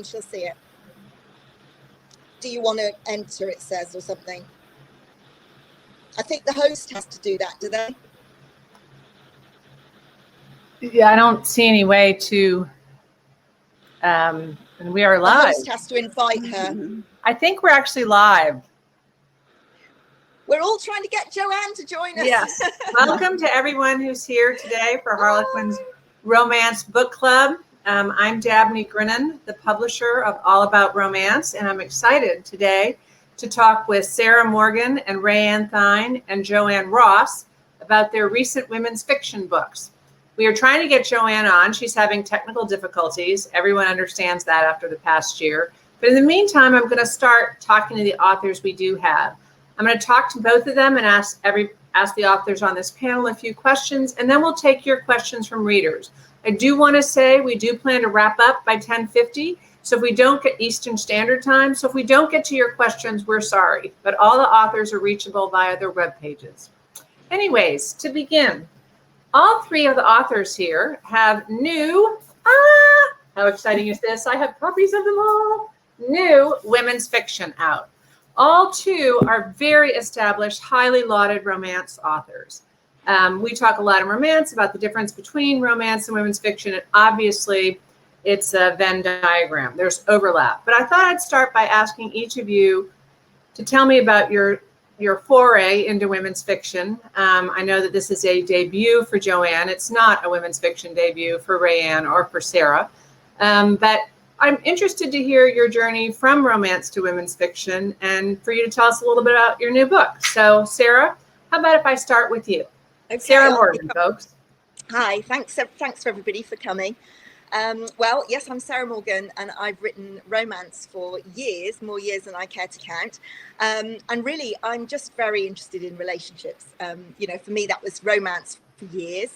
she'll see it. Do you want to enter, it says, or something? I think the host has to do that, do they? Yeah, I don't see any way to, and we are live. The host has to invite her. I think we're actually live. We're all trying to get JoAnn to join us. Yes. Welcome to everyone who's here today for Harlequin's Romance Book Club. I'm Dabney Grinnan, the publisher of All About Romance, and I'm excited today to talk with Sarah Morgan and RaeAnne Thayne and JoAnn Ross about their recent women's fiction books. We are trying to get JoAnn on. She's having technical difficulties. Everyone understands that after the past year. But in the meantime, I'm going to start talking to the authors we do have. I'm going to talk to both of them and ask the authors on this panel a few questions, and then we'll take your questions from readers. I do want to say we do plan to wrap up by 10:50. So if we don't get Eastern Standard Time, so if we don't get to your questions, we're sorry. But all the authors are reachable via their web pages. Anyways, to begin, all three of the authors here have new, how exciting is this? I have copies of them all. New women's fiction out. All two are very established, highly lauded romance authors. We talk a lot in romance about the difference between romance and women's fiction, and obviously it's a Venn diagram. There's overlap. But I thought I'd start by asking each of you to tell me about your foray into women's fiction. I know that this is a debut for JoAnn. It's not a women's fiction debut for RaeAnne or for Sarah. But I'm interested to hear your journey from romance to women's fiction and for you to tell us a little bit about your new book. So Sarah, how about if I start with you? Okay, Sarah Morgan, folks. Hi, thanks for everybody for coming. Well, yes, I'm Sarah Morgan, and I've written romance for years, more years than I care to count. And really, I'm just very interested in relationships. For me, that was romance for years.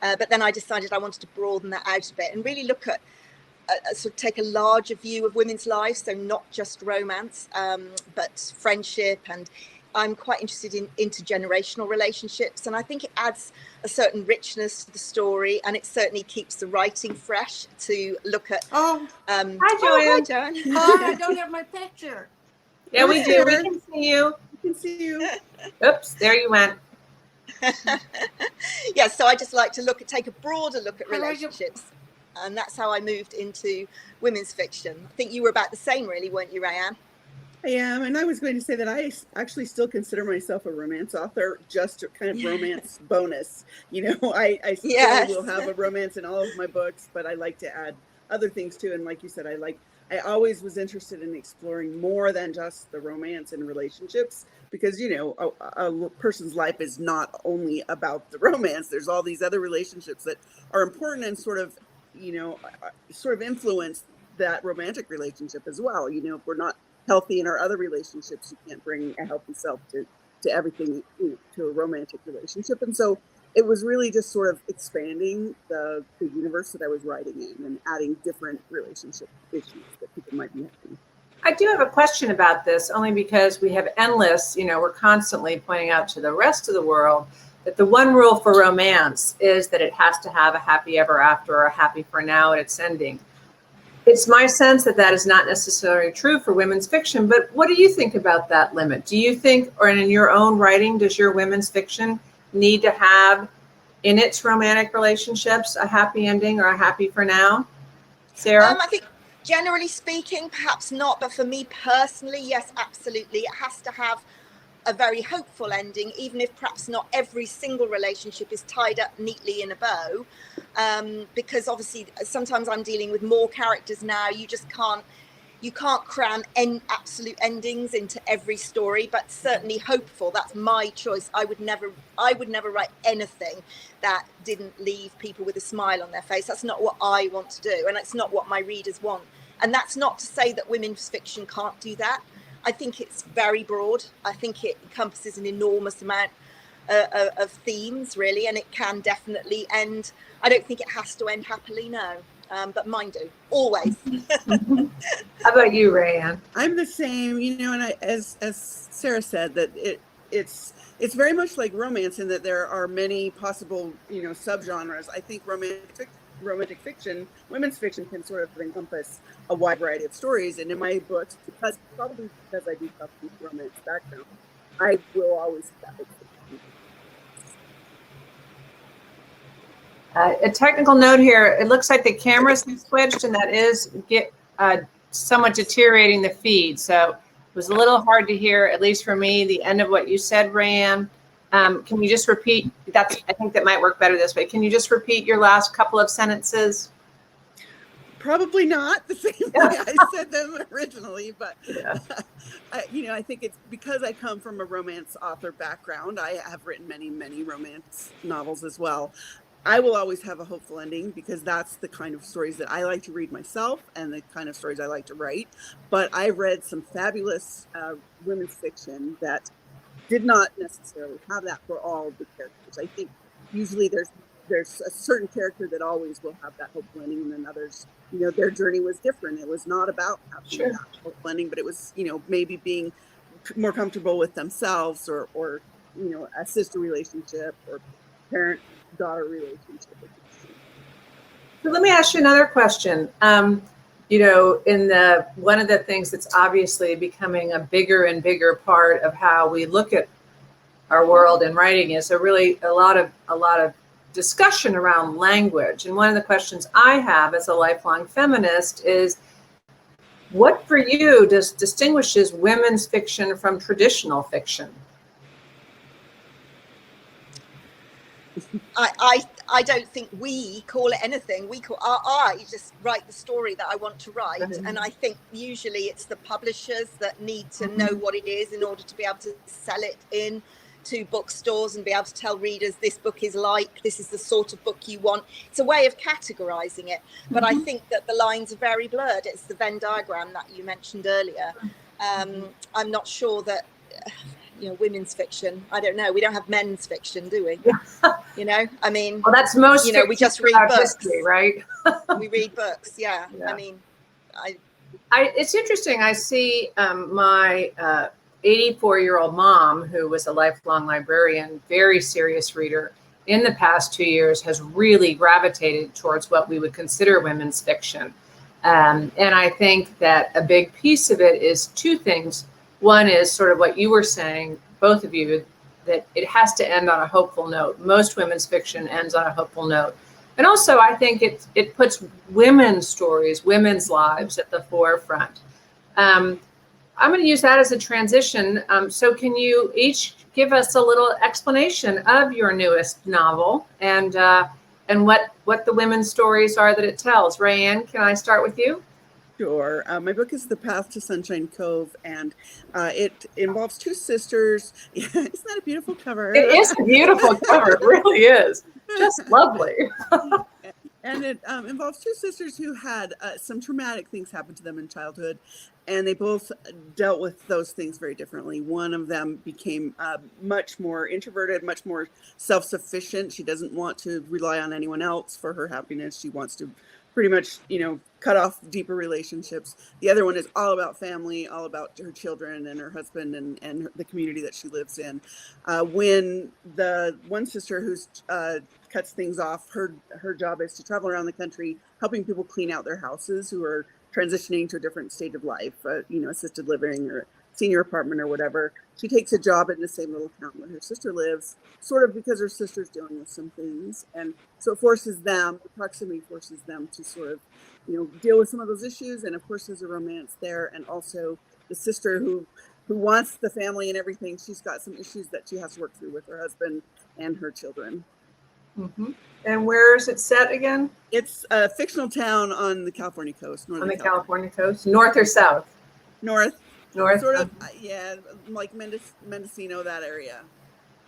But then I decided I wanted to broaden that out a bit and really look at sort of take a larger view of women's lives, so not just romance, but friendship, and I'm quite interested in intergenerational relationships, and I think it adds a certain richness to the story, and it certainly keeps the writing fresh to look at. Hi, JoAnn. Hi, JoAnn. I don't have my picture. Yeah, we do. We can see you. We can see you. Oops, there you went. Yeah, so I just like to take a broader look at relationships. And that's how I moved into women's fiction. I think you were about the same, really, weren't you, RaeAnne? I am, and I was going to say that I actually still consider myself a romance author, just a kind of romance bonus. I still will have a romance in all of my books, but I like to add other things too. And like you said, I always was interested in exploring more than just the romance and relationships, because a person's life is not only about the romance. There's all these other relationships that are important and sort of influence that romantic relationship as well. If we're not healthy in our other relationships, you can't bring a healthy self to everything, to a romantic relationship. And so it was really just sort of expanding the universe that I was writing in and adding different relationship issues that people might be having. I do have a question about this, only because we have endless, we're constantly pointing out to the rest of the world that the one rule for romance is that it has to have a happy ever after or a happy for now at its ending. It's my sense that that is not necessarily true for women's fiction, but what do you think about that limit? Do you think, or in your own writing, does your women's fiction need to have in its romantic relationships a happy ending or a happy for now? Sarah? I think generally speaking, perhaps not, but for me personally, yes, absolutely. It has to have a very hopeful ending, even if perhaps not every single relationship is tied up neatly in a bow, because obviously sometimes I'm dealing with more characters now. You just can't cram absolute endings into every story, but certainly hopeful. That's my choice. I would never write anything that didn't leave people with a smile on their face. That's not what I want to do, and it's not what my readers want. And that's not to say that women's fiction can't do that. I think it's very broad. I think it encompasses an enormous amount of themes, really, and it can definitely end. I don't think it has to end happily, no, but mine do, always. How about you, RaeAnne? I'm the same, and as Sarah said, that it's very much like romance in that there are many possible, subgenres. I think romantic fiction, women's fiction, can sort of encompass a wide variety of stories. And in my books, probably because I do come from a romance background, I will always have that. A technical note here, it looks like the cameras have switched, and that is somewhat deteriorating the feed. So it was a little hard to hear, at least for me, the end of what you said, RaeAnne. Can you just repeat? I think that might work better this way. Can you just repeat your last couple of sentences? Probably not the same way I said them originally, but I think it's because I come from a romance author background. I have written many, many romance novels as well. I will always have a hopeful ending because that's the kind of stories that I like to read myself and the kind of stories I like to write. But I've read some fabulous women's fiction that did not necessarily have that for all of the characters. I think usually there's a certain character that always will have that hopeful ending, and then others, their journey was different. It was not about having that hopeful ending, but it was, maybe being more comfortable with themselves or a sister relationship or parent-daughter relationship. So let me ask you another question. One of the things that's obviously becoming a bigger and bigger part of how we look at our world in writing is a lot of discussion around language. And one of the questions I have as a lifelong feminist is, what for you distinguishes women's fiction from traditional fiction? I don't think we call it anything. I just write the story that I want to write. And I think usually it's the publishers that need to know what it is in order to be able to sell it in to bookstores and be able to tell readers this book is like, this is the sort of book you want. It's a way of categorizing it. But I think that the lines are very blurred. It's the Venn diagram that you mentioned earlier. I'm not sure that... women's fiction. I don't know. We don't have men's fiction, do we? I mean, well, that's most. We just read books, history, right? We read books. Yeah. I mean, it's interesting. I see my 84-year-old mom, who was a lifelong librarian, very serious reader, in the past 2 years has really gravitated towards what we would consider women's fiction. And I think that a big piece of it is two things. One is sort of what you were saying, both of you, that it has to end on a hopeful note. Most women's fiction ends on a hopeful note. And also, I think it puts women's stories, women's lives at the forefront. I'm going to use that as a transition. So can you each give us a little explanation of your newest novel and what the women's stories are that it tells? RaeAnne, can I start with you? Sure. My book is The Path to Sunshine Cove, and it involves two sisters. Isn't that a beautiful cover? It is a beautiful cover. It really is. Just lovely. And it involves two sisters who had some traumatic things happen to them in childhood, and they both dealt with those things very differently. One of them became much more introverted, much more self-sufficient. She doesn't want to rely on anyone else for her happiness. She wants to pretty much, cut off deeper relationships. The other one is all about family, all about her children and her husband and the community that she lives in. When the one sister who's cuts things off, her job is to travel around the country helping people clean out their houses who are transitioning to a different stage of life, assisted living or senior apartment or whatever. She takes a job in the same little town where her sister lives, sort of because her sister's dealing with some things. And so the proximity forces them to sort of, deal with some of those issues. And of course, there's a romance there. And also the sister who wants the family and everything, she's got some issues that she has to work through with her husband and her children. Mm-hmm. And where is it set again? It's a fictional town on the California coast. On the California coast? North or south? North. North? Sort of, like Mendocino, that area.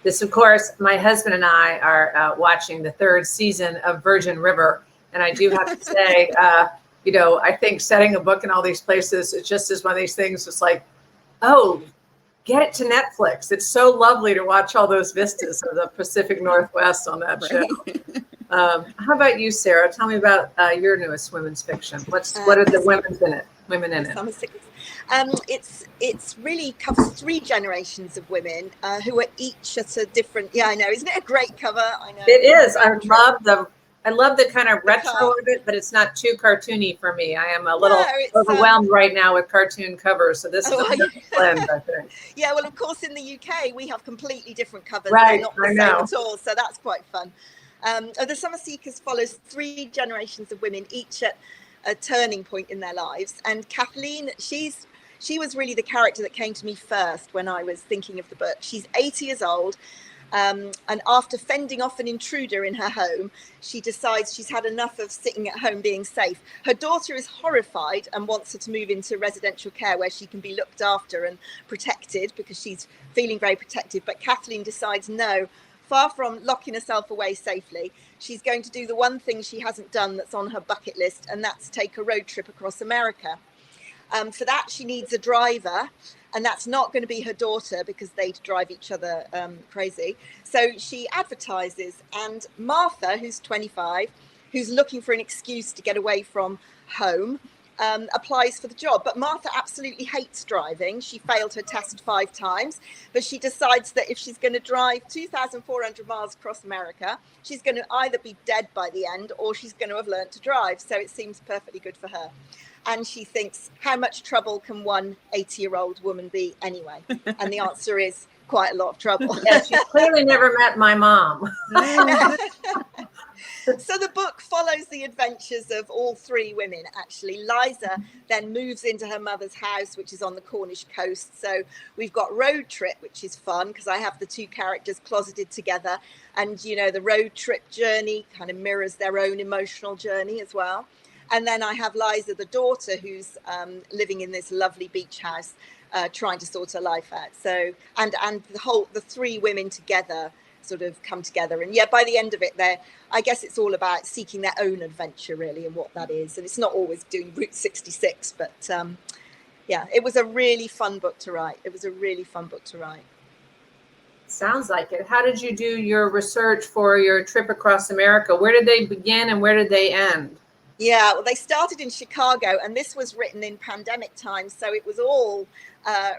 This, of course, my husband and I are watching the third season of Virgin River. And I do have to say, I think setting a book in all these places, it just is one of these things. It's like, oh, get it to Netflix. It's so lovely to watch all those vistas of the Pacific Northwest on that show. How about you, Sarah? Tell me about your newest women's fiction. What are the women's in it? women in it? Summer Sickness. It's really covers 3 generations of women who are each at a different. Yeah, I know. Isn't it a great cover? I know. It is. I love the kind of retro car. of it, but it's not too cartoony for me. I am a little it's, overwhelmed right now with cartoon covers, so this is a good blend, I think. Yeah, well, of course, in the UK, we have completely different covers. Right, They're not the same at all, so that's quite fun. The Summer Seekers follows 3 generations of women, each at a turning point in their lives. And Kathleen, she was really the character that came to me first when I was thinking of the book. She's 80 years old. And after fending off an intruder in her home, she decides she's had enough of sitting at home being safe. Her daughter is horrified and wants her to move into residential care where she can be looked after and protected, because she's feeling very protected. But Kathleen decides no, far from locking herself away safely, she's going to do the one thing she hasn't done that's on her bucket list, and that's take a road trip across America. For that, she needs a driver, and that's not going to be her daughter because they'd drive each other crazy. So she advertises, and Martha, who's 25, who's looking for an excuse to get away from home, applies for the job. But Martha absolutely hates driving. She failed her test 5 times, but she decides that if she's going to drive 2,400 miles across America, she's going to either be dead by the end or she's going to have learned to drive. So it seems perfectly good for her. And she thinks, how much trouble can one 80-year-old woman be anyway? And the answer is quite a lot of trouble. Yeah, she's clearly never met my mom. So the book follows the adventures of all 3 women, actually. Liza then moves into her mother's house, which is on the Cornish coast. So we've got road trip, which is fun because I have the 2 characters closeted together. And, you know, the road trip journey kind of mirrors their own emotional journey as well. And then I have Liza, the daughter, who's living in this lovely beach house, trying to sort her life out. So, and the 3 women together sort of come together. And yeah, by the end of it, I guess it's all about seeking their own adventure, really, and what that is. And it's not always doing Route 66, but yeah, it was a really fun book to write. Sounds like it. How did you do your research for your trip across America? Where did they begin and where did they end? Yeah, well, they started in Chicago, and this was written in pandemic times. So it was all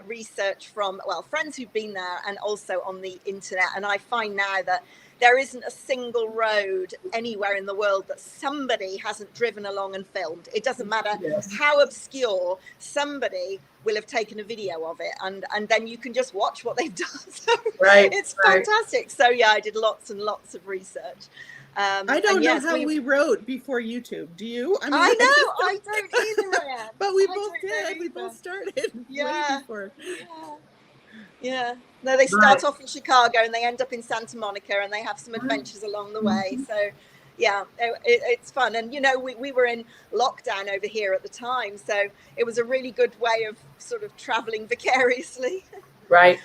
research from, well, friends who've been there and also on the internet. And I find now that there isn't a single road anywhere in the world that somebody hasn't driven along and filmed. It doesn't matter how obscure, somebody will have taken a video of it, and then you can just watch what they've done. So it's fantastic. So yeah, I did lots and lots of research. I don't know how we wrote before YouTube. Do you? I mean, I don't either, RaeAnne. But we both did. We both started way before. Yeah. No, they start off in Chicago and they end up in Santa Monica, and they have some adventures along the way. So, yeah, it's fun. And, you know, we were in lockdown over here at the time. So it was a really good way of sort of traveling vicariously. Right.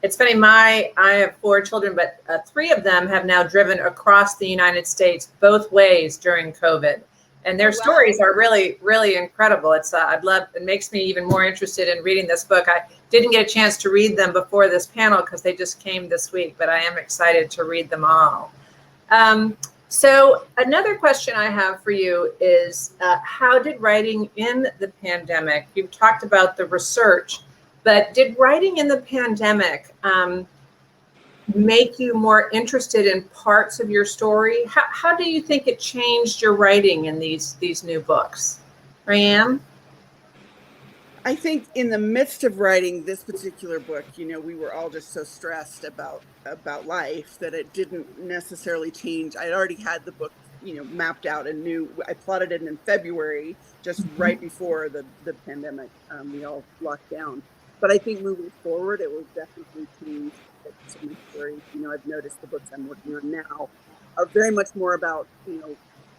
It's funny, I have 4 children, but 3 of them have now driven across the United States both ways during COVID. And their stories are really, really incredible. It's it makes me even more interested in reading this book. I didn't get a chance to read them before this panel because they just came this week, but I am excited to read them all. So another question I have for you is, how did writing in the pandemic, you've talked about the research, but did writing in the pandemic make you more interested in parts of your story? How do you think it changed your writing in these new books? RaeAnne? I think in the midst of writing this particular book, you know, we were all just so stressed about life that it didn't necessarily change. I'd already had the book, you know, mapped out and knew. I plotted it in February, just right before the pandemic, we all locked down. But I think moving forward, it will definitely change some of the stories. You know, I've noticed the books I'm working on now are very much more about, you know,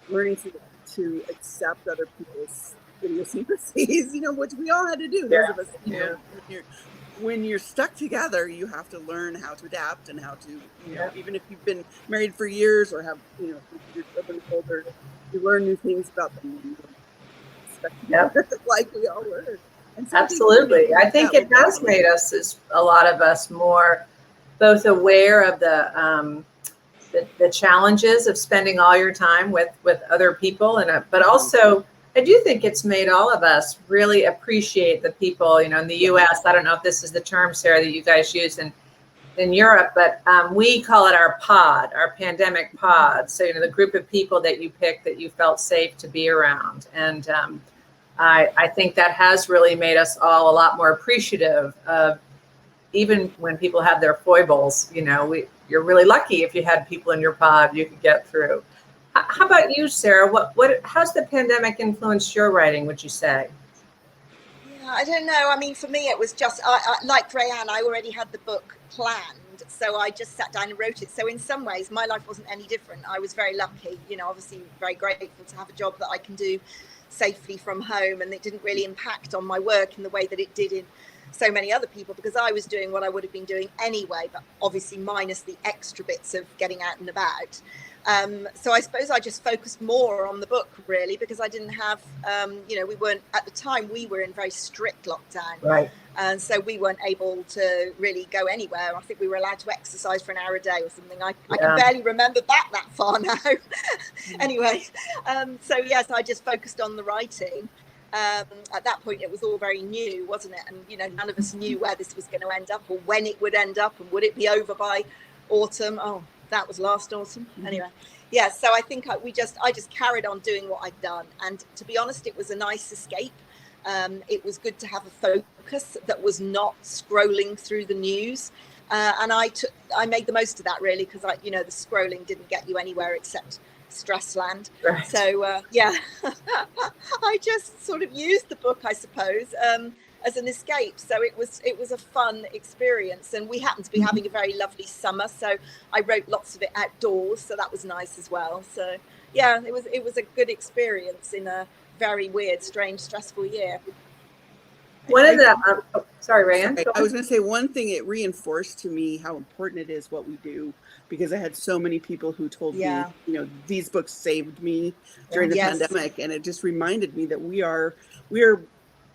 learning to accept other people's idiosyncrasies, you know, which we all had to do. Those of us, you know, when you're stuck together, you have to learn how to adapt and how to, you know, even if you've been married for years or have, you know, your children older, you learn new things about them. You know, stuck together, like we all were. Absolutely. I think it has made us, a lot of us, more both aware of the challenges of spending all your time with other people, but also I do think it's made all of us really appreciate the people, in the U.S. I don't know if this is the term, Sarah, that you guys use in Europe, but we call it our pod, our pandemic pod. So, the group of people that you picked that you felt safe to be around. And I think that has really made us all a lot more appreciative of, even when people have their foibles, you're really lucky if you had people in your pod you could get through. How about you, Sarah? How's the pandemic influenced your writing, would you say? Yeah, I don't know. I mean, for me, it was just, like RaeAnne, I already had the book planned. So I just sat down and wrote it. So in some ways, my life wasn't any different. I was very lucky, obviously very grateful to have a job that I can do safely from home. And it didn't really impact on my work in the way that it did in so many other people, because I was doing what I would have been doing anyway, but obviously minus the extra bits of getting out and about. So I suppose I just focused more on the book, really, because I didn't have, we weren't, at the time, we were in very strict lockdown. Right. And so we weren't able to really go anywhere. I think we were allowed to exercise for an hour a day or something. I can barely remember back that far now. Anyway, so yes, I just focused on the writing. At that point, it was all very new, wasn't it? And, none of us knew where this was going to end up or when it would end up, and would it be over by autumn? Oh, that was last autumn. Anyway, yeah, so I think I just carried on doing what I'd done. And to be honest, it was a nice escape. It was good to have a focus that was not scrolling through the news. And I made the most of that, really, because the scrolling didn't get you anywhere except Stressland. Right. So yeah, I just sort of used the book, I suppose, as an escape. So it was a fun experience, and we happened to be having a very lovely summer, so I wrote lots of it outdoors, so that was nice as well. So yeah, it was a good experience in a very weird, strange, stressful year. One of the sorry, RaeAnne. I was going to say, one thing it reinforced to me how important it is what we do, because I had so many people who told me, these books saved me during the pandemic, and it just reminded me that we are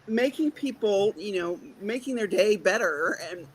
making people, making their day better and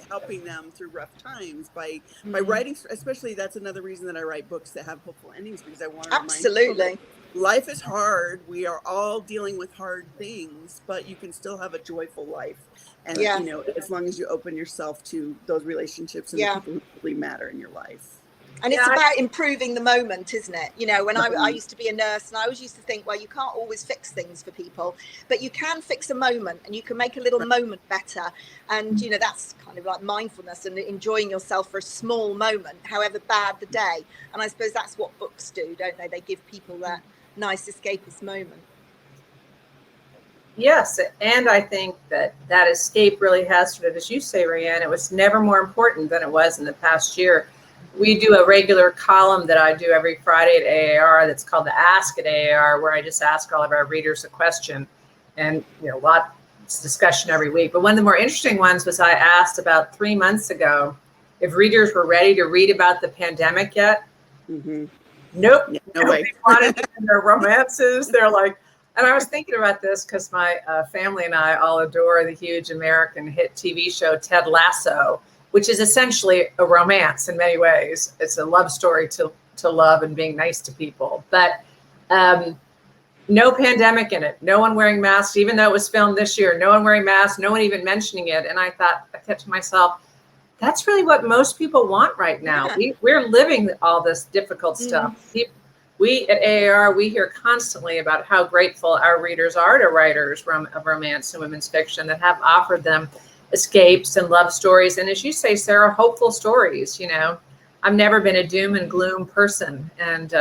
helping them through rough times by writing. Especially, that's another reason that I write books that have hopeful endings, because I want to remind people that life is hard. We are all dealing with hard things, but you can still have a joyful life. And, as long as you open yourself to those relationships and the people who really matter in your life. And it's about improving the moment, isn't it? When I used to be a nurse, and I always used to think, well, you can't always fix things for people, but you can fix a moment, and you can make a little moment better. And, that's kind of like mindfulness and enjoying yourself for a small moment, however bad the day. And I suppose that's what books do, don't they? They give people that nice escapist moment. Yes, and I think that escape really has sort of, as you say, RaeAnne, it was never more important than it was in the past year. We do a regular column that I do every Friday at AAR that's called the Ask at AAR, where I just ask all of our readers a question, and lots discussion every week. But one of the more interesting ones was I asked about 3 months ago if readers were ready to read about the pandemic yet. Mm-hmm. Nope. No way. They wanted it in their romances. They're like, and I was thinking about this because my family and I all adore the huge American hit TV show Ted Lasso, which is essentially a romance in many ways. It's a love story to love and being nice to people. But no pandemic in it. No one wearing masks, even though it was filmed this year. No one wearing masks, no one even mentioning it. And I kept to myself, that's really what most people want right now. Yeah. We're living all this difficult stuff. We at AAR, we hear constantly about how grateful our readers are to writers of romance and women's fiction that have offered them escapes and love stories. And as you say, Sarah, hopeful stories. I've never been a doom and gloom person. And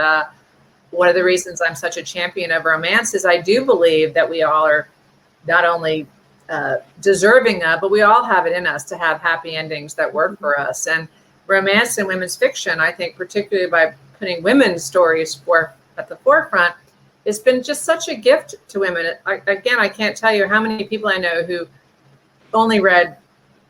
one of the reasons I'm such a champion of romance is I do believe that we all are not only deserving of, but we all have it in us to have happy endings that work for us. And romance and women's fiction, I think, particularly by putting women's stories at the forefront, it's been just such a gift to women. I can't tell you how many people I know who only read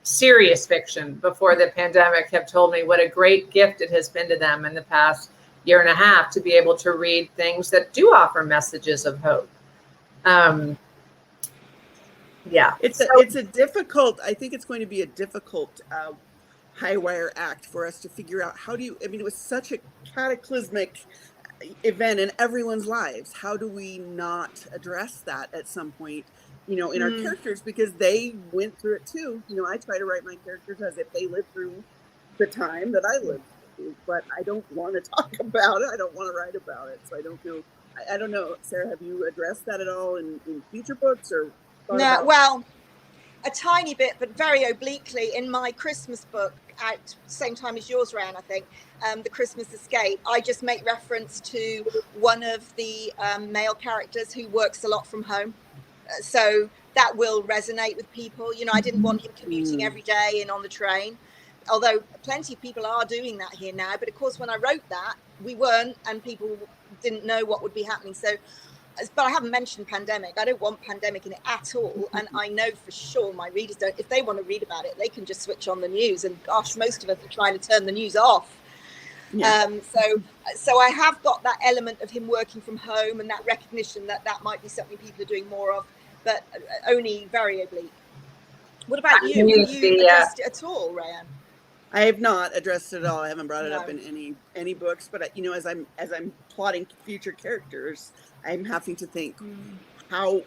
serious fiction before the pandemic have told me what a great gift it has been to them in the past year and a half to be able to read things that do offer messages of hope. It's a difficult, I think it's going to be a difficult high wire act for us to figure out it was such a cataclysmic event in everyone's lives. How do we not address that at some point, in our characters, because they went through it too. I try to write my characters as if they lived through the time that I lived through, but I don't want to talk about it. I don't want to write about it. So I don't feel, I don't know, Sarah, have you addressed that at all in future books or? No, well, a tiny bit, but very obliquely in my Christmas book at same time as yours, RaeAnne, I think, The Christmas Escape. I just make reference to one of the male characters who works a lot from home. So that will resonate with people. I didn't want him commuting every day and on the train, although plenty of people are doing that here now. But of course, when I wrote that, we weren't, and people didn't know what would be happening. So, but I haven't mentioned pandemic. I don't want pandemic in it at all. And I know for sure my readers don't. If they want to read about it, they can just switch on the news. And gosh, most of us are trying to turn the news off. Yeah. So I have got that element of him working from home and that recognition that might be something people are doing more of, but only very oblique. What about you? Have you addressed it at all, RaeAnne? I have not addressed it at all. I haven't brought it up in any books, but as I'm plotting future characters, I'm having to think, how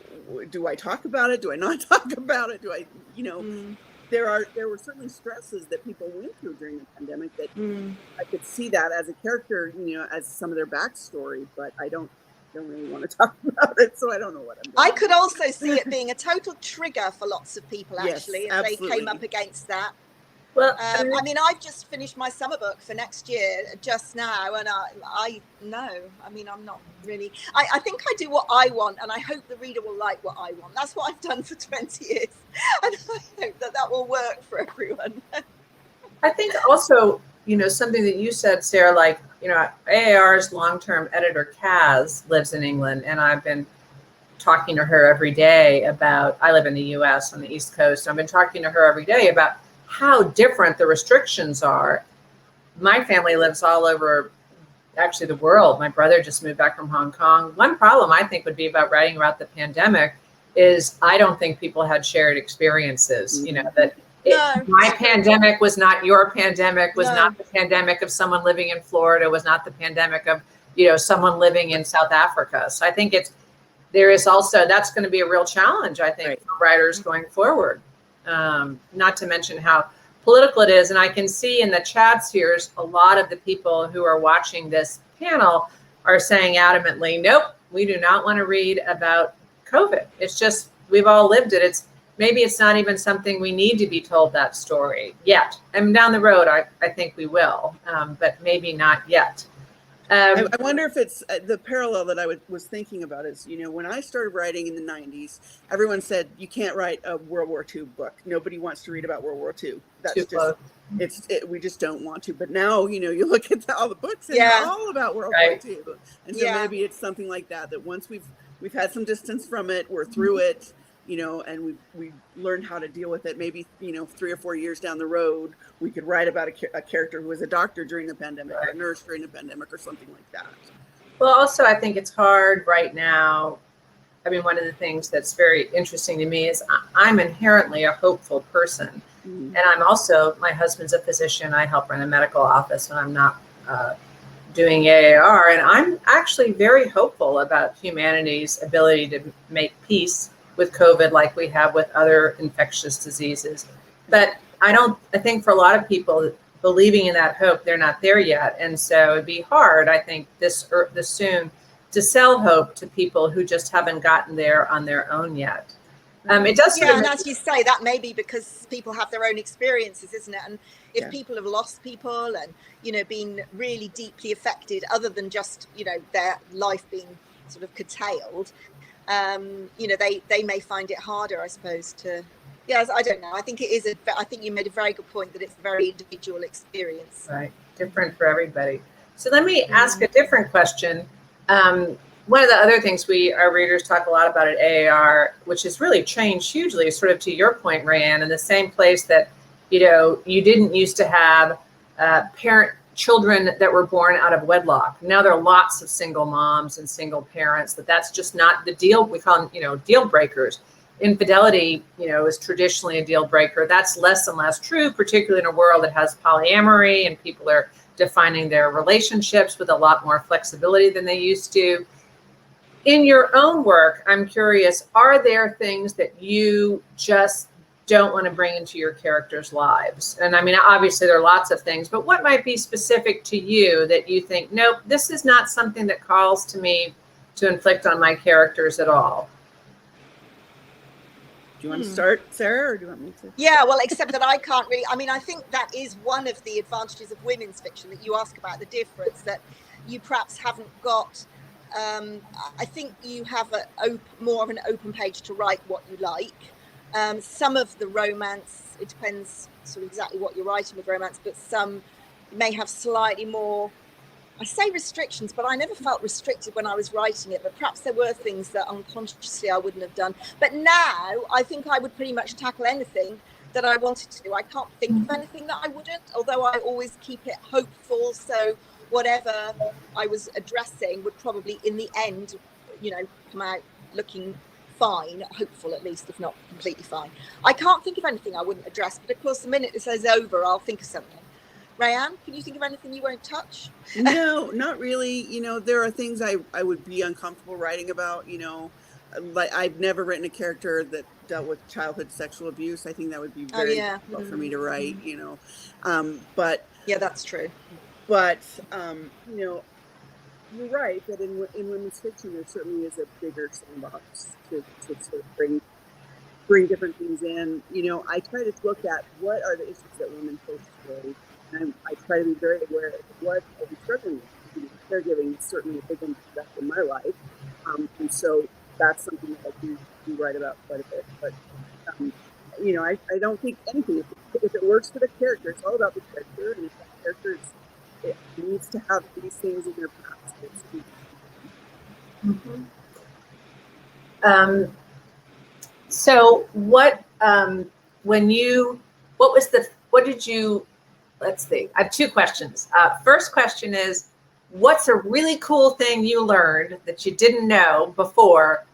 do I talk about it? Do I not talk about it? Do I, there were certainly stresses that people went through during the pandemic that I could see that as a character, as some of their backstory, but I don't really want to talk about it, so I don't know what I'm doing. I could also see it being a total trigger for lots of people, actually, yes, if they came up against that. Well, I've just finished my summer book for next year just now, and I'm not really. I think I do what I want, and I hope the reader will like what I want. That's what I've done for 20 years, and I hope that will work for everyone. I think also, something that you said, Sarah, like, AAR's long-term editor, Kaz, lives in England, and I've been talking to her every day about, I live in the US on the East Coast, I've been talking to her every day about how different the restrictions are. My family lives all over, actually, the world. My brother just moved back from Hong Kong. One problem I think would be about writing about the pandemic is I don't think people had shared experiences, my pandemic was not your pandemic, was not the pandemic of someone living in Florida, was not the pandemic of, someone living in South Africa. So I think that's going to be a real challenge, I think, for writers going forward. Not to mention how political it is. And I can see in the chats here, a lot of the people who are watching this panel are saying adamantly, nope, we do not want to read about COVID. It's just, we've all lived it. Maybe it's not even something we need to be told that story yet. And down the road, I think we will, but maybe not yet. I wonder if it's the parallel that I was thinking about is, when I started writing in the 90s, everyone said, you can't write a World War II book. Nobody wants to read about World War II. That's we just don't want to. But now, you look at all the books and they're all about World War II. And so maybe it's something like that once we've had some distance from it, we're through it, and we learned how to deal with it. Maybe, 3 or 4 years down the road, we could write about a character who was a doctor during the pandemic, or a nurse during the pandemic, or something like that. Well, also, I think it's hard right now. I mean, one of the things that's very interesting to me is I'm inherently a hopeful person. And I'm also, my husband's a physician. I help run a medical office when I'm not doing AAR. And I'm actually very hopeful about humanity's ability to make peace with COVID like we have with other infectious diseases. But I think for a lot of people believing in that hope, they're not there yet. And so it'd be hard, I think, this soon to sell hope to people who just haven't gotten there on their own yet. It does. Yeah, and as you say, that may be because people have their own experiences, isn't it? And if people have lost people and, been really deeply affected, other than just, their life being sort of curtailed, they may find it harder, I suppose, to. Yeah, I don't know. I think it is. I think you made a very good point that it's a very individual experience. Right, different for everybody. So let me ask a different question. One of the other things our readers talk a lot about at AAR, which has really changed hugely, is sort of to your point, RaeAnne, in the same place that, you didn't used to have children that were born out of wedlock. Now there are lots of single moms and single parents, that's just not the deal. We call them, deal breakers. Infidelity, is traditionally a deal breaker. That's less and less true, particularly in a world that has polyamory and people are defining their relationships with a lot more flexibility than they used to. In your own work, I'm curious, are there things that you just don't want to bring into your characters' lives? And I mean, obviously there are lots of things, but what might be specific to you that you think, nope, this is not something that calls to me to inflict on my characters at all? Do you want to start, Sarah, or do you want me to? Yeah, well, except that I can't really, I mean, I think that is one of the advantages of women's fiction, that you ask about the difference, that you perhaps haven't got, I think you have more of an open page to write what you like. Some of the romance, it depends sort of exactly what you're writing with romance, but some may have slightly more, I say restrictions, but I never felt restricted when I was writing it, but perhaps there were things that unconsciously I wouldn't have done. But now I think I would pretty much tackle anything that I wanted to. I can't think of anything that I wouldn't, although I always keep it hopeful. So whatever I was addressing would probably in the end, you know, come out looking fine, hopeful at least, if not completely fine. I can't think of anything I wouldn't address, but of course the minute it says over, I'll think of something. RaeAnne, can you think of anything you won't touch? No, not really. You know, there are things I would be uncomfortable writing about, you know, like I've never written a character that dealt with childhood sexual abuse. I think that would be very difficult for me to write, you know, but yeah, that's true. But, you know, you're right that in women's fiction, there certainly is a bigger sandbox to sort of bring different things in. You know, I try to look at what are the issues that women face today. And I try to be very aware of what are we struggling with. You know, caregiving is certainly a big impact in my life. And so that's something that I do write about quite a bit. But, you know, I don't think anything, if it works for the character, it's all about the character. And if that character it needs to have these things in their past. So what did you, let's see, I have two questions. First question is, what's a really cool thing you learned that you didn't know before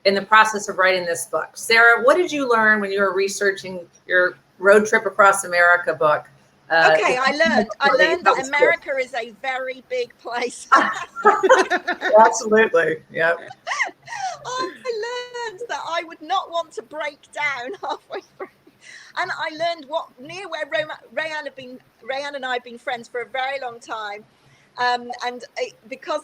in the process of writing this book? Sarah, what did you learn when you were researching your Road Trip Across America book? Okay, I learned that America is a very big place. Absolutely, yeah. I learned that I would not want to break down halfway through. And I learned near where RaeAnne and I have been friends for a very long time. Because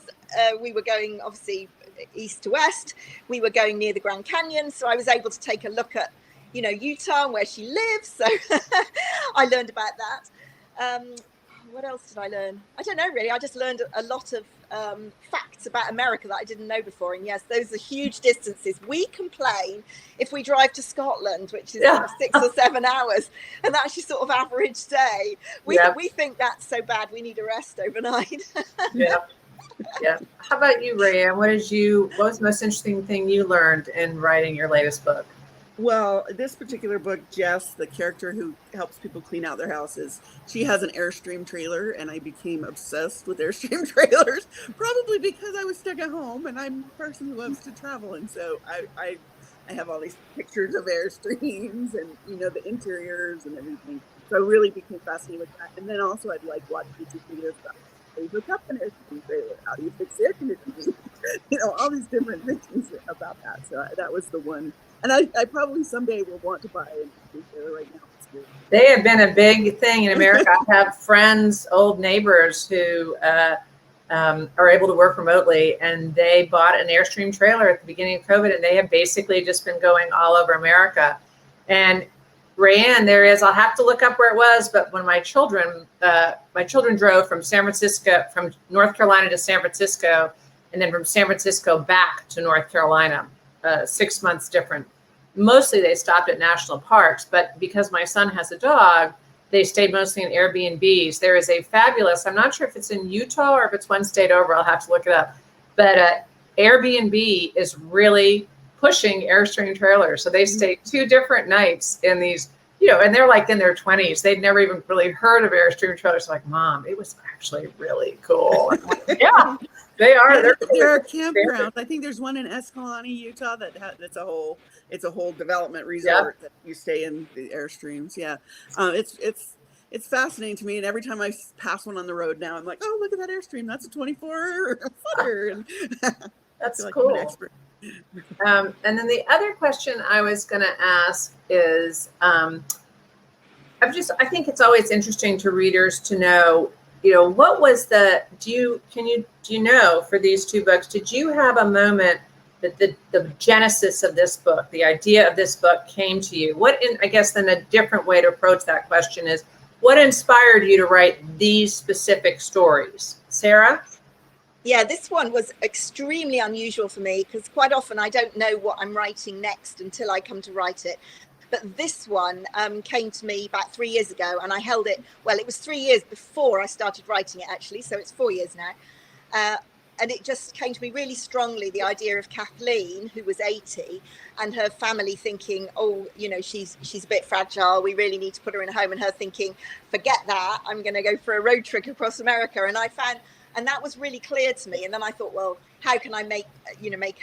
we were going obviously east to west, we were going near the Grand Canyon. So I was able to take a look at, you know, Utah and where she lives. So I learned about that. What else did I learn? I don't know, really. I just learned a lot of facts about America that I didn't know before. And yes, those are huge distances. We complain if we drive to Scotland, which is 6 or 7 hours, and that's your sort of average day. We think that's so bad, we need a rest overnight. Yeah. How about you, RaeAnne? What was the most interesting thing you learned in writing your latest book? Well, this particular book, Jess, the character who helps people clean out their houses, she has an Airstream trailer, and I became obsessed with Airstream trailers, probably because I was stuck at home, and I'm a person who loves to travel, and so I have all these pictures of Airstreams and, you know, the interiors and everything. So I really became fascinated with that. And then also I'd like watch YouTube videos about how you hook up an Airstream trailer, how do you fix air conditioning, you know, all these different things about that. So that was the one. And I probably someday will want to buy an Airstream trailer right now. They have been a big thing in America. I have friends, old neighbors who are able to work remotely, and they bought an Airstream trailer at the beginning of COVID, and they have basically just been going all over America. And RaeAnne, I'll have to look up where it was, but when my children drove from North Carolina to San Francisco, and then from San Francisco back to North Carolina, 6 months different. Mostly they stopped at national parks, but because my son has a dog, they stayed mostly in Airbnbs. There is a fabulous, I'm not sure if it's in Utah or if it's one state over, I'll have to look it up, but Airbnb is really pushing Airstream trailers. So they stayed 2 different nights in these, you know, and they're like in their 20s. They'd never even really heard of Airstream trailers. Like, Mom, it was actually really cool. Like, yeah, they are. There are campgrounds. I think there's one in Escalante, Utah that's a whole development resort that you stay in the Airstreams. Yeah, it's fascinating to me. And every time I pass one on the road now, I'm like, oh, look at that Airstream. That's a 24 footer. And that's like cool. I'm an expert. And then the other question I was going to ask is, I think it's always interesting to readers to know, what was do you know for these two books, did you have a moment that the genesis of this book, the idea of this book came to you? I guess then a different way to approach that question is, what inspired you to write these specific stories? Sarah? Yeah, this one was extremely unusual for me because quite often I don't know what I'm writing next until I come to write it. But this one came to me about 3 years ago, and I held it. Well, it was 3 years before I started writing it, actually. So it's 4 years now. And it just came to me really strongly, the idea of Kathleen, who was 80, and her family thinking, oh, she's a bit fragile. We really need to put her in a home. And her thinking, forget that. I'm going to go for a road trip across America. And that was really clear to me. And then I thought, well, how can I make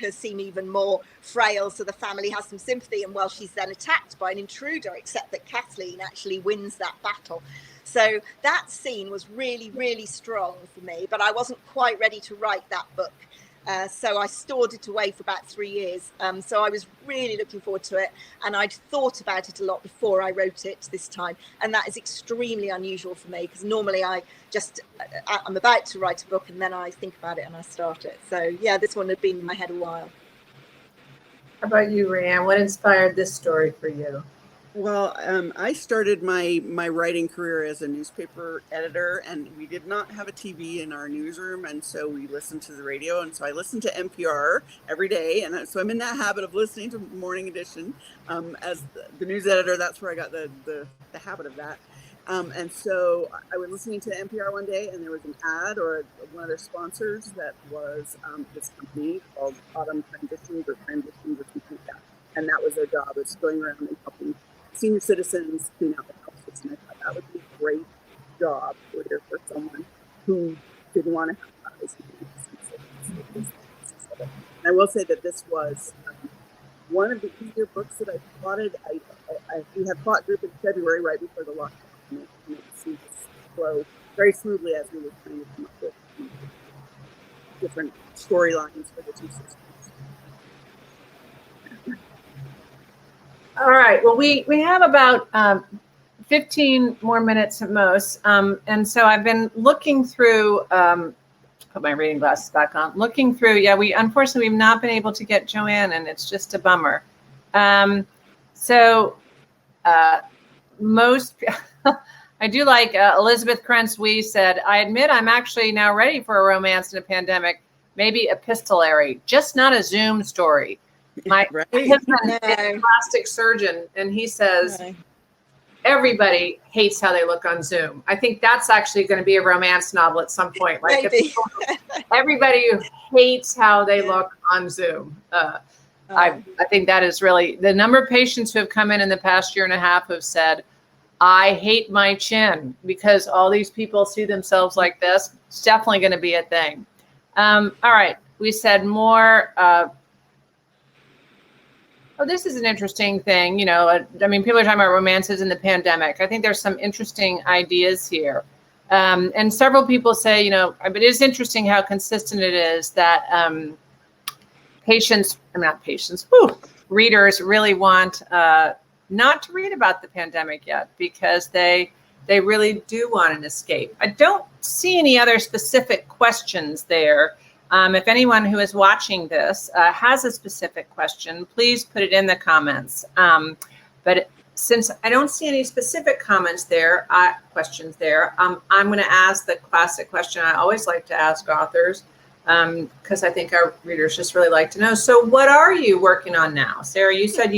her seem even more frail so the family has some sympathy? And well, she's then attacked by an intruder, except that Kathleen actually wins that battle. So that scene was really, really strong for me, but I wasn't quite ready to write that book. So I stored it away for about 3 years. So I was really looking forward to it. And I'd thought about it a lot before I wrote it this time. And that is extremely unusual for me because normally I'm about to write a book and then I think about it and I start it. So yeah, this one had been in my head a while. How about you, RaeAnne? What inspired this story for you? Well, I started my writing career as a newspaper editor, and we did not have a TV in our newsroom, and so we listened to the radio, and so I listened to NPR every day, and so I'm in that habit of listening to Morning Edition. As the news editor, that's where I got the habit of that. And so I was listening to NPR one day, and there was an ad or one of their sponsors that was this company called Autumn Transitions or something like that, and that was their job, was going around and helping senior citizens clean out the houses, and I thought that would be a great job for someone who didn't want to have houses. And I will say that this was one of the easier books that I plotted. We had plot group in February, right before the lockdown, and it seemed to flow very smoothly as we were trying to come up with different storylines for the two systems. All right. Well, we have about 15 more minutes at most. And so I've been looking through, put my reading glasses back on, looking through. Yeah, unfortunately, we've not been able to get JoAnn, and it's just a bummer. I do like Elizabeth Krentz-Wee said, I admit I'm actually now ready for a romance in a pandemic, maybe epistolary, just not a Zoom story. My husband is a plastic surgeon, and he says everybody hates how they look on Zoom. I think that's actually going to be a romance novel at some point. Like everybody hates how they look on Zoom. I think that is really the number of patients who have come in the past year and a half have said, I hate my chin because all these people see themselves like this. It's definitely going to be a thing. All right. We said more. This is an interesting thing. People are talking about romances in the pandemic. I think there's some interesting ideas here. And several people say, but it is interesting how consistent it is that readers really want not to read about the pandemic yet because they really do want an escape. I don't see any other specific questions there. If anyone who is watching this has a specific question, please put it in the comments. But since I don't see any specific questions there, I'm going to ask the classic question I always like to ask authors because I think our readers just really like to know. So what are you working on now? Sarah, you said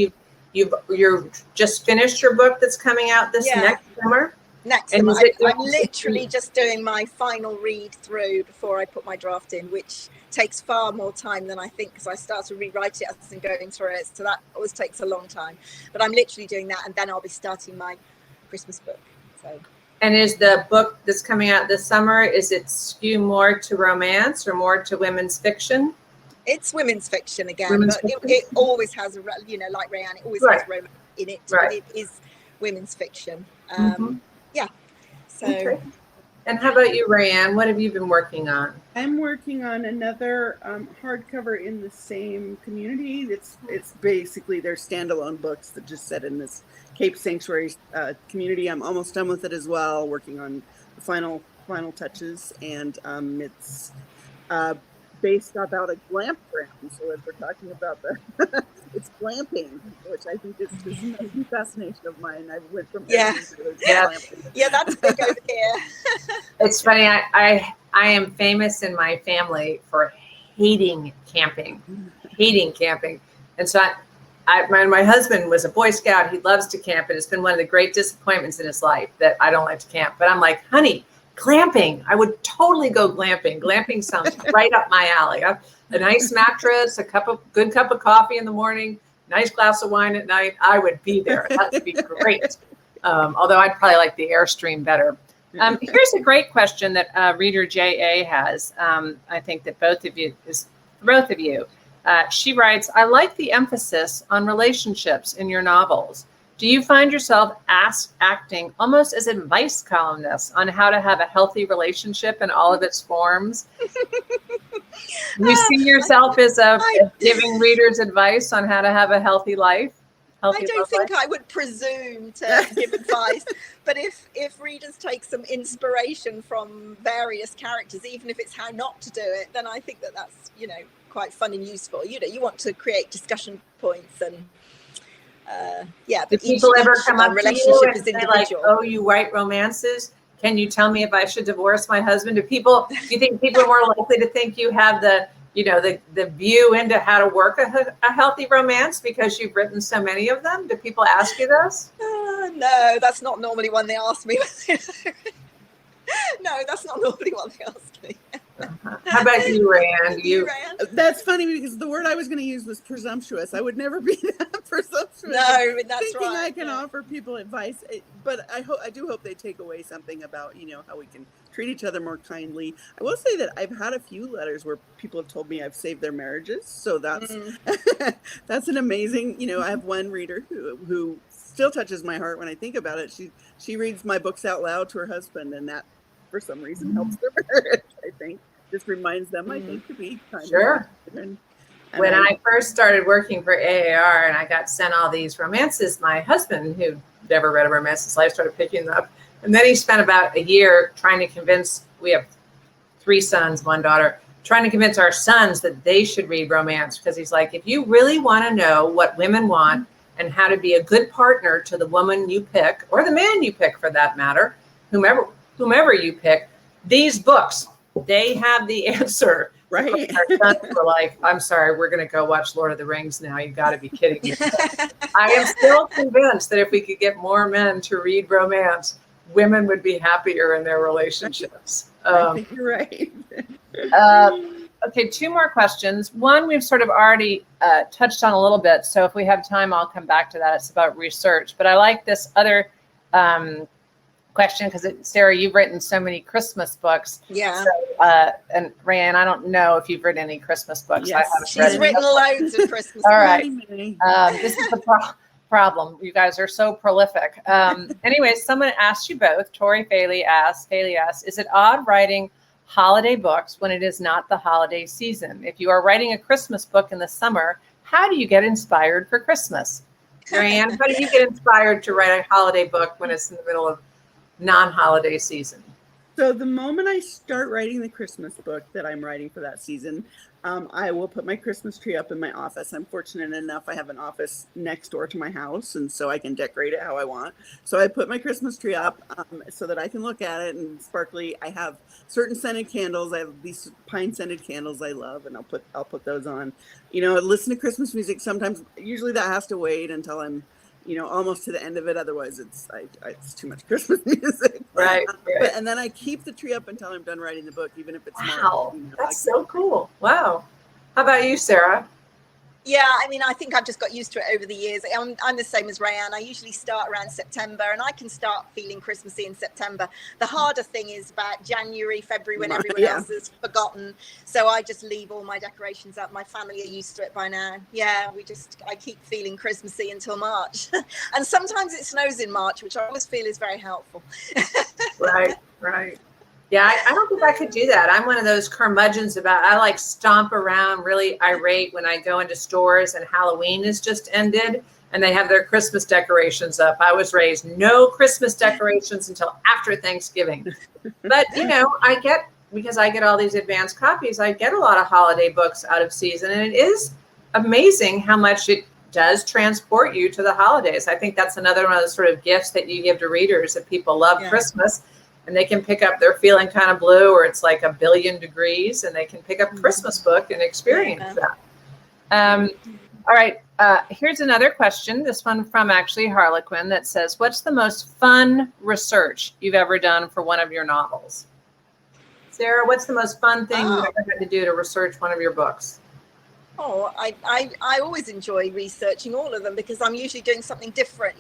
you're just finished your book that's coming out this next summer? Next summer. I'm literally just doing my final read through before I put my draft in, which takes far more time than I think because I start to rewrite it as I'm going through it. So that always takes a long time. But I'm literally doing that, and then I'll be starting my Christmas book. So. And is the book that's coming out this summer, is it skew more to romance or more to women's fiction? It's women's fiction again, but it always has, like RaeAnne, it always has romance in it, but it is women's fiction. Yeah. So. Okay. And how about you, RaeAnne? What have you been working on? I'm working on another hardcover in the same community. It's basically they're standalone books that just set in this Cape Sanctuary community. I'm almost done with it as well, working on the final touches, and it's based about a glamp ground. So as we're talking about it's glamping, which I think is a fascination of mine. I went from Yes. Yeah, that's big over here. It's funny. I am famous in my family for hating camping, and so my husband was a Boy Scout. He loves to camp, and it's been one of the great disappointments in his life that I don't like to camp. But I'm like, honey, glamping. I would totally go glamping. Glamping sounds right up my alley. A nice mattress, good cup of coffee in the morning, nice glass of wine at night. I would be there. That would be great. Although I'd probably like the Airstream better. Here's a great question that reader JA has. I think that both of you. She writes, I like the emphasis on relationships in your novels. Do you find yourself acting almost as advice columnists on how to have a healthy relationship in all of its forms? You see yourself as giving readers advice on how to have a healthy life? I don't think I would presume to give advice, but if readers take some inspiration from various characters, even if it's how not to do it, then I think that's quite fun and useful. You want to create discussion points and. Do people ever come up to you and say like, "Oh, you write romances? Can you tell me if I should divorce my husband?" Do you think people are more likely to think you have the view into how to work a healthy romance because you've written so many of them? Do people ask you this? No, that's not normally one they ask me. No, that's not normally one they ask me. How about you, RaeAnne? That's funny because the word I was going to use was presumptuous. I would never be that presumptuous. No, that's thinking right. I can offer people advice, but I do hope they take away something about how we can treat each other more kindly. I will say that I've had a few letters where people have told me I've saved their marriages, so that's that's an amazing. I have one reader who still touches my heart when I think about it. She reads my books out loud to her husband, and that for some reason helps their marriage. I think just reminds them, I think, to be kind. Sure. And when I first started working for AAR and I got sent all these romances, my husband, who never read a romance in his life, started picking them up. And then he spent about a year trying to convince, we have 3 sons, 1 daughter, trying to convince our sons that they should read romance. Because he's like, if you really want to know what women want and how to be a good partner to the woman you pick, or the man you pick for that matter, whomever you pick, these books, they have the answer. Right. Our sons were like, I'm sorry, we're going to go watch Lord of the Rings now. You got to be kidding me. I am still convinced that if we could get more men to read romance, women would be happier in their relationships. I think you're right. Okay, 2 more questions. One we've sort of already touched on a little bit. So if we have time, I'll come back to that. It's about research. But I like this other question because Sarah, you've written so many Christmas books. Yeah. So, and RaeAnne, I don't know if you've written any Christmas books. Yes. She's written loads of Christmas books. All right. This is the problem. You guys are so prolific. Anyway, someone asked you both. Tori Haley asked, is it odd writing holiday books when it is not the holiday season? If you are writing a Christmas book in the summer, how do you get inspired for Christmas? RaeAnne, how do you get inspired to write a holiday book when it's in the middle of non-holiday season? So the moment I start writing the Christmas book that I'm writing for that season, I will put my Christmas tree up in my office. I'm fortunate enough I have an office next door to my house, and so I can decorate it how I want. So I put my Christmas tree up so that I can look at it and sparkly. I have certain scented candles. I have these pine scented candles I love, and I'll put those on. Listen to Christmas music. Sometimes, usually that has to wait until I'm almost to the end of it. Otherwise, it's too much Christmas music. Right. And then I keep the tree up until I'm done writing the book, even if it's wow. That's so cool. Wow. How about you, Sarah? Yeah, I think I've just got used to it over the years. I'm the same as RaeAnne. I usually start around September, and I can start feeling Christmassy in September. The harder thing is about January, February, when everyone else has forgotten. So I just leave all my decorations up. My family are used to it by now. Yeah, I keep feeling Christmassy until March. And sometimes it snows in March, which I always feel is very helpful. Right. Yeah, I don't think I could do that. I'm one of those curmudgeons I like stomp around really irate when I go into stores and Halloween has just ended and they have their Christmas decorations up. I was raised no Christmas decorations until after Thanksgiving. But, because I get all these advanced copies, I get a lot of holiday books out of season. And it is amazing how much it does transport you to the holidays. I think that's another one of the sort of gifts that you give to readers, that people love Christmas. And they can pick up, they're feeling kind of blue or it's like 1,000,000,000 degrees and they can pick up a Christmas book and experience that. All right, here's another question. This one from actually Harlequin that says, what's the most fun research you've ever done for one of your novels? Sarah, what's the most fun thing you've ever had to do to research one of your books? Oh, I always enjoy researching all of them because I'm usually doing something different.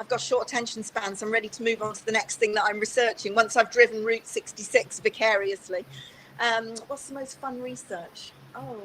I've got short attention spans. I'm ready to move on to the next thing that I'm researching once I've driven Route 66 vicariously. What's the most fun research? Oh,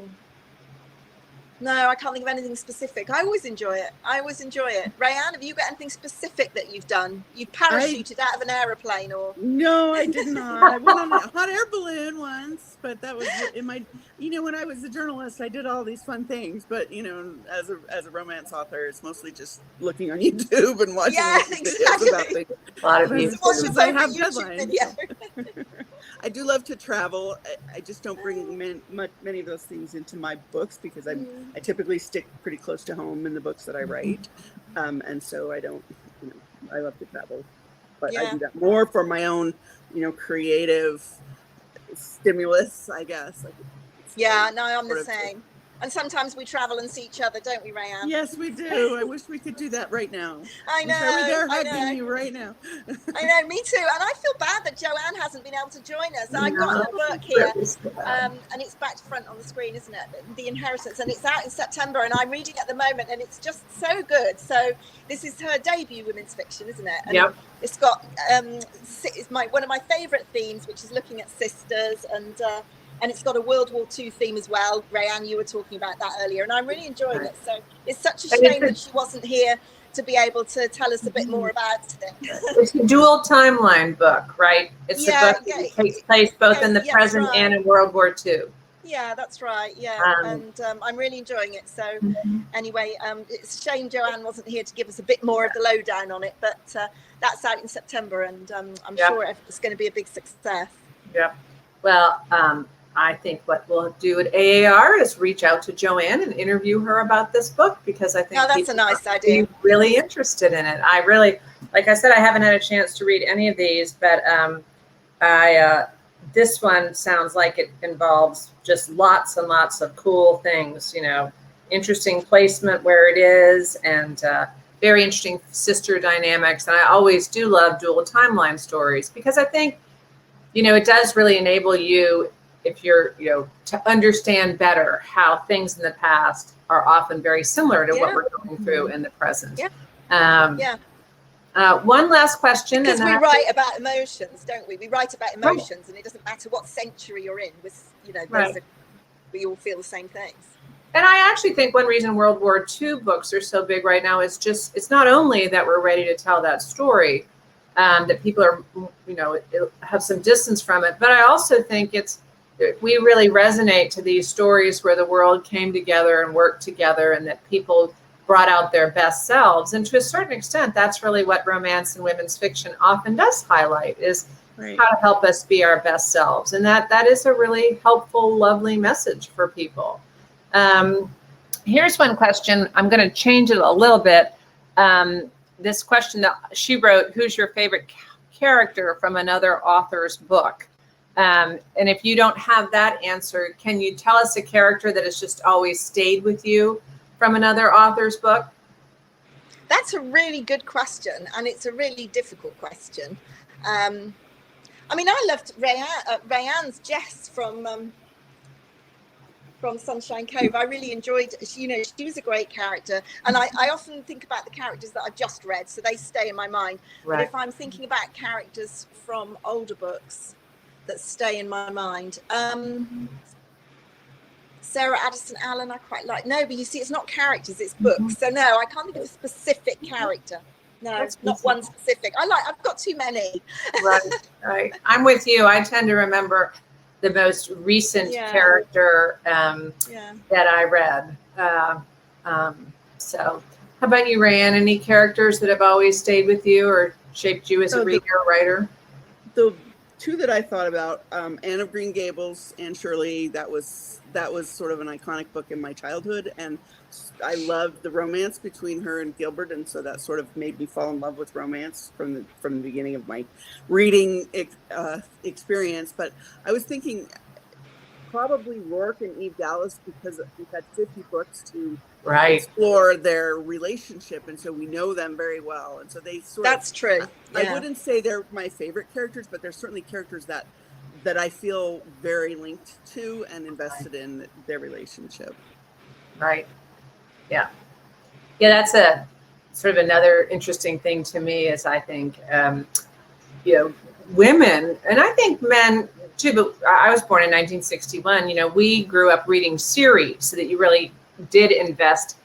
no, I can't think of anything specific. I always enjoy it. RaeAnne, have you got anything specific that you've done? You parachuted out of an aeroplane or? No, I did not. I went on a hot air balloon once, but that was in my, when I was a journalist, I did all these fun things, but as a romance author, it's mostly just looking on YouTube and watching videos about things. A lot of YouTube. I have deadlines. I do love to travel. I just don't bring many of those things into my books because I typically stick pretty close to home in the books that I write. And so I don't, I love to travel, but I do that more for my own, creative stimulus, I guess. I'm the same. And sometimes we travel and see each other, don't we, RaeAnne? Yes, we do. I wish we could do that right now. I know. I wish I were there hugging you right now. I know, me too. And I feel bad that JoAnn hasn't been able to join us. I've got her book here, and it's back to front on the screen, isn't it? The Inheritance, and it's out in September, and I'm reading at the moment, and it's just so good. So this is her debut women's fiction, isn't it? And it's got it's one of my favourite themes, which is looking at sisters, and it's got a World War II theme as well. RaeAnne, you were talking about that earlier, and I'm really enjoying it. So it's such a shame that she wasn't here to be able to tell us a bit more about it. It's a dual timeline book, right? It's a book that takes place both in the present and in World War II. Yeah, that's right. Yeah, and I'm really enjoying it. So anyway, it's a shame JoAnn wasn't here to give us a bit more of the lowdown on it, but that's out in September, and I'm sure it's going to be a big success. Yeah. Well, I think what we'll do at AAR is reach out to JoAnn and interview her about this book because I think that's a nice idea. Really interested in it. I really, like I said, I haven't had a chance to read any of these, but this one sounds like it involves just lots and lots of cool things. Interesting placement where it is, and very interesting sister dynamics. And I always do love dual timeline stories because I think, it does really enable you, if you're, to understand better how things in the past are often very similar to what we're going through in the present. One last question. Because we write about emotions, don't we? We write about emotions, and it doesn't matter what century you're in. We all feel the same things. And I actually think one reason World War II books are so big right now is just, it's not only that we're ready to tell that story, that people are, have some distance from it, but I also think we really resonate to these stories where the world came together and worked together and that people brought out their best selves. And to a certain extent, that's really what romance and women's fiction often does highlight, is how to help us be our best selves. And that is a really helpful, lovely message for people. Here's one question. I'm going to change it a little bit. This question that she wrote, who's your favorite character from another author's book? And if you don't have that answer, can you tell us a character that has just always stayed with you from another author's book? That's a really good question, and it's a really difficult question. I loved RaeAnne's Jess from Sunshine Cove. I really enjoyed, she was a great character, and I often think about the characters that I've just read, so they stay in my mind. But if I'm thinking about characters from older books that stay in my mind, Sarah Addison Allen I quite like. No, but you see, it's not characters, it's books. So no, I can't think of a specific character. No, That's not easy. one specific. I've got too many. Right. I'm with you. I tend to remember the most recent character that I read. So how about you, RaeAnne? Any characters that have always stayed with you or shaped you as a reader or writer? The two that I thought about, Anne of Green Gables and Shirley, that was sort of an iconic book in my childhood, and I loved the romance between her and Gilbert, and so that sort of made me fall in love with romance from the beginning of my reading experience. But I was thinking probably Rourke and Eve Dallas, because we've had 50 books to explore their relationship, and so we know them very well, and so they That's true. I wouldn't say they're my favorite characters, but they're certainly characters that I feel very linked to and invested in their relationship. Right. Yeah, that's a sort of another interesting thing to me is I think women, and I think men too, but I was born in 1961. We grew up reading series, so that you really did invest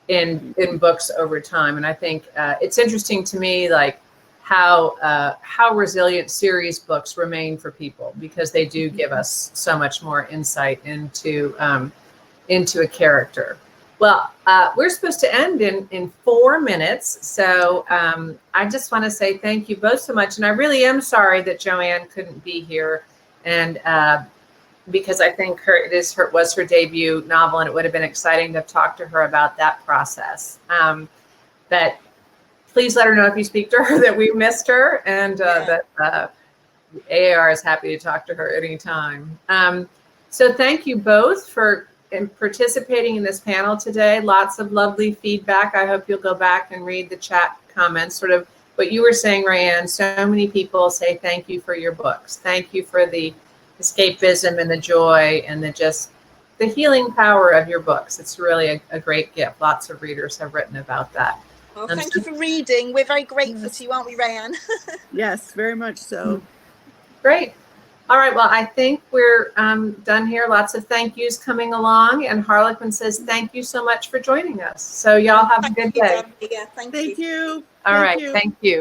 in books over time. And I think it's interesting to me, like how resilient series books remain for people, because they do give us so much more insight into a character. Well, we're supposed to end in 4 minutes. So I just want to say thank you both so much. And I really am sorry that JoAnn couldn't be here. And because I think it was her debut novel, and it would have been exciting to talk to her about that process. But please let her know if you speak to her that we missed her, and that AAR is happy to talk to her anytime. So thank you both for participating in this panel today. Lots of lovely feedback. I hope you'll go back and read the chat comments, sort of what you were saying, RaeAnne. So many people say thank you for your books. Thank you for the escapism and the joy and the healing power of your books. It's really a great gift. Lots of readers have written about that. Well, thank you for reading. We're very grateful to you, aren't we, RaeAnne? Yes, very much so. Great. All right. Well, I think we're done here. Lots of thank yous coming along. And Harlequin says, thank you so much for joining us. So y'all have a good day. Yeah, thank you. All right. Thank you.